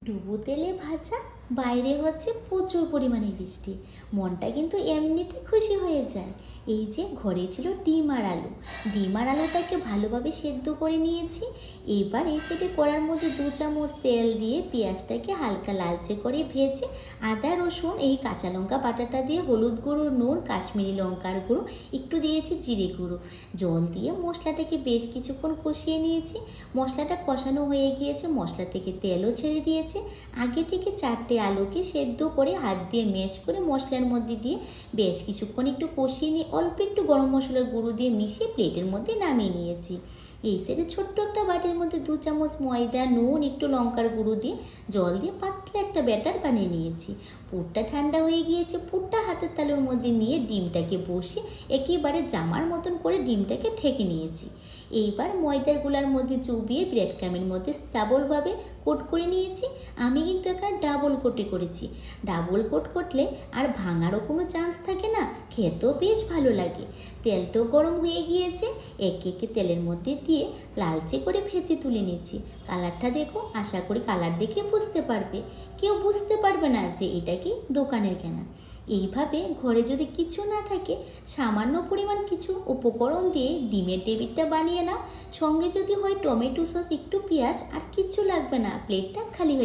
ডুবো তেলে ভাজা, বাইরে হচ্ছে প্রচুর পরিমাণে বৃষ্টি। মনটা কিন্তু এমনিতে খুশি হয়ে যায়। এই যে ঘরে ছিল ডিম আর আলুটাকে ভালোভাবে সেদ্ধ করে নিয়েছি। এবার এই সেটে কড়ার মধ্যে 2 চামচ তেল দিয়ে পেঁয়াজটাকে হালকা লালচে করে ভেজে আদা রসুন এই কাঁচা লঙ্কা বাটাটা দিয়ে হলুদ গুঁড়ো, নুন, কাশ্মীরি লঙ্কার গুঁড়ো, একটু দিয়েছি জিরে গুঁড়ো, জল দিয়ে মশলাটাকে বেশ কিছুক্ষণ কষিয়ে নিয়েছি। মশলাটা কষানো হয়ে গিয়েছে, মশলা থেকে তেলও ছেড়ে দিয়েছে। আগে থেকে 4টে আলুকে সেদ্ধ করে হাত দিয়ে ম্যাশ করে মশলার মধ্যে দিয়ে বেশ কিছুক্ষণ একটু কষিয়ে নিয়ে অল্প একটু গরম মশলার গুঁড়ো দিয়ে মিশিয়ে প্লেটের মধ্যে নামিয়ে নিয়েছি। এই সেটে ছোট্ট একটা বাটির মধ্যে 2 চামচ ময়দা, নুন, একটু লঙ্কার গুঁড়ো দিয়ে জল দিয়ে পাতলা একটা ব্যাটার বানিয়ে নিয়েছি। পুরটা ঠান্ডা হয়ে গিয়েছে। পুরটা হাতের তালুর মধ্যে নিয়ে ডিমটাকে বসিয়ে একেবারে জামার মতন করে ডিমটাকে ঢেকে নিয়েছি। এইবার ময়দার গুলার মধ্যে চুবিয়ে ব্রেড ক্রামের মধ্যে ডাবলভাবে কোট করে নিয়েছি। আমি কিন্তু এখানে ডাবল কোটে করেছি। ডাবল কোট করলে আর ভাঙারও কোনো চান্স থাকে না, খেতেও বেশ ভালো লাগে। তেলটাও গরম হয়ে গিয়েছে। একে একে তেলের মধ্যে দিয়ে লালচে করে ভেজে তুলে নিচ্ছি। কালারটা দেখো, আশা করি কালার দেখে বুঝতে পারবে। কেউ বুঝতে পারবে না যে এটা কি দোকানের কেনা। এইভাবে ঘরে যদি কিছু না থাকে, সামান্য পরিমাণ কিছু উপকরণ দিয়ে ডিমের টেবিলটা বানিয়ে নাও। সঙ্গে যদি হয় টমেটো সস, একটু পেঁয়াজ, আর কিচ্ছু লাগবে না, প্লেটটা খালি হয়ে